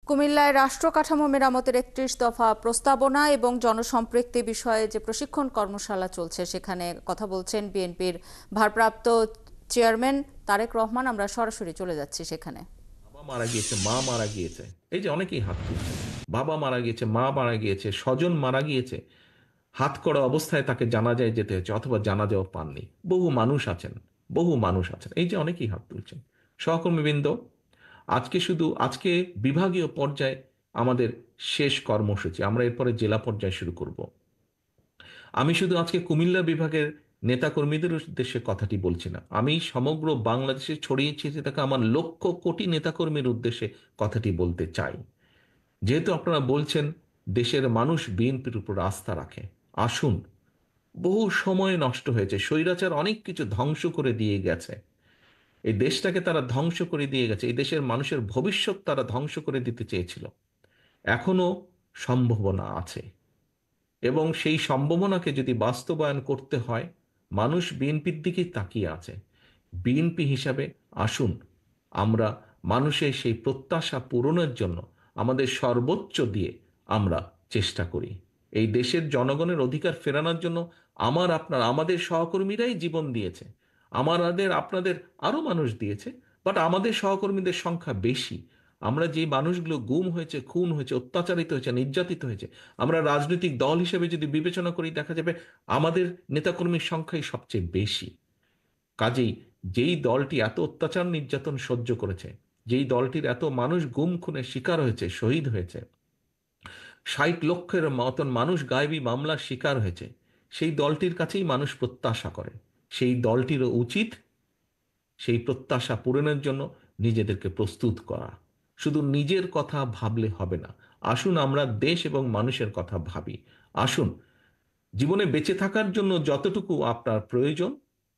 কুমিল্লায় রাষ্ট্র কাঠামো মেরামতের ৩১ দফা প্রস্তাবনা এবং জনসম্পৃক্তি বিষয়ে যে প্রশিক্ষণ কর্মশালা চলছে সেখানে কথা বলছেন বিএনপির ভারপ্রাপ্ত চেয়ারম্যান তারেক রহমান। আমরা সরাসরি চলে যাচ্ছি সেখানে। বাবা মারা গিয়েছে, মা মারা গিয়েছে, এই যে অনেকেই হাত তুলছে। বাবা মারা গিয়েছে, মা মারা গিয়েছে, স্বজন মারা গিয়েছে, হাত করা অবস্থায় তাকে জানাজায় যেতে হয়েছে অথবা জানাজাও পাননি। বহু মানুষ আছেন, বহু মানুষ আছেন, এই যে অনেকেই হাত তুলছেন। সহকর্মীবৃন্দ, আজকে বিভাগীয় পর্যায়ে আমাদের শেষ কর্মসূচি, আমরা এরপরে জেলা পর্যায়ে শুরু করব। আমি শুধু আজকে কুমিল্লা বিভাগের নেতাকর্মীদের উদ্দেশ্যে কথাটি বলছি না, আমি সমগ্র বাংলাদেশে ছড়িয়ে ছিটিয়ে থাকা আমার লক্ষ কোটি নেতাকর্মীর উদ্দেশ্যে কথাটি বলতে চাই। যেহেতু আপনারা বলছেন দেশের মানুষ বিএনপির উপর আস্থা রাখে, আসুন। বহু সময় নষ্ট হয়েছে, স্বৈরাচার অনেক কিছু ধ্বংস করে দিয়ে গেছে, এই দেশটাকে তারা ধ্বংস করে দিয়ে গেছে, এই দেশের মানুষের ভবিষ্যৎ তারা ধ্বংস করে দিতে চেয়েছিল। এখনো সম্ভাবনা আছে, এবং সেই সম্ভাবনাকে যদি বাস্তবায়ন করতে হয়, মানুষ বিএনপির দিকেই তাকিয়ে আছে। বিএনপি হিসাবে আসুন আমরা মানুষের সেই প্রত্যাশা পূরণের জন্য আমাদের সর্বোচ্চ দিয়ে আমরা চেষ্টা করি। এই দেশের জনগণের অধিকার ফেরানোর জন্য আমাদের সহকর্মীরাই জীবন দিয়েছে, আপনাদের আরো মানুষ দিয়েছে, বাট আমাদের সহকর্মীদের সংখ্যা বেশি। আমরা যে মানুষগুলো গুম হয়েছে, খুন হয়েছে, অত্যাচারিত হয়েছে, নির্যাতিত হয়েছে, আমরা রাজনৈতিক দল হিসেবে যদি বিবেচনা করি, দেখা যাবে আমাদের নেতাকর্মীর সংখ্যাই সবচেয়ে বেশি। কাজেই যেই দলটি এত অত্যাচার নির্যাতন সহ্য করেছে, যেই দলটির এত মানুষ গুম খুনের শিকার হয়েছে, শহীদ হয়েছে, 60 লক্ষের মতন মানুষ গায়েবী মামলার শিকার হয়েছে, সেই দলটির কাছেই মানুষ প্রত্যাশা করে। সেই দলটিরও উচিত সেই প্রত্যাশা পূরণের জন্য নিজেদেরকে প্রস্তুত করা। শুধু নিজের কথা ভাবলে হবে না, আসুন আমরা দেশ এবং মানুষের কথা ভাবি। আসুন জীবনে বেঁচে থাকার জন্য যতটুকু আপনার প্রয়োজন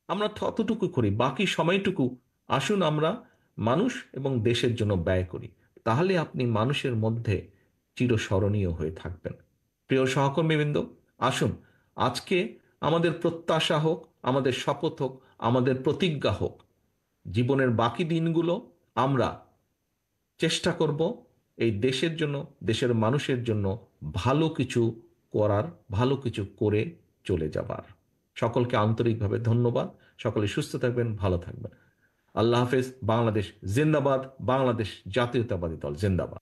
আমরা ততটুকু করি, বাকি সময়টুকু আসুন আমরা মানুষ এবং দেশের জন্য ব্যয় করি। তাহলে আপনি মানুষের মধ্যে চিরস্মরণীয় হয়ে থাকবেন। প্রিয় সহকর্মীবৃন্দ, আসুন আজকে আমাদের প্রত্যাশা হোক, আমাদের শপথ হোক, আমাদের প্রতিজ্ঞা হোক, জীবনের বাকি দিনগুলো আমরা চেষ্টা করব এই দেশের জন্য, দেশের মানুষের জন্য ভালো কিছু করার, ভালো কিছু করে চলে যাবার। সকলকে আন্তরিকভাবে ধন্যবাদ। সকলে সুস্থ থাকবেন, ভালো থাকবেন। আল্লাহ হাফেজ। বাংলাদেশ জিন্দাবাদ। বাংলাদেশ জাতীয়তাবাদী দল জিন্দাবাদ।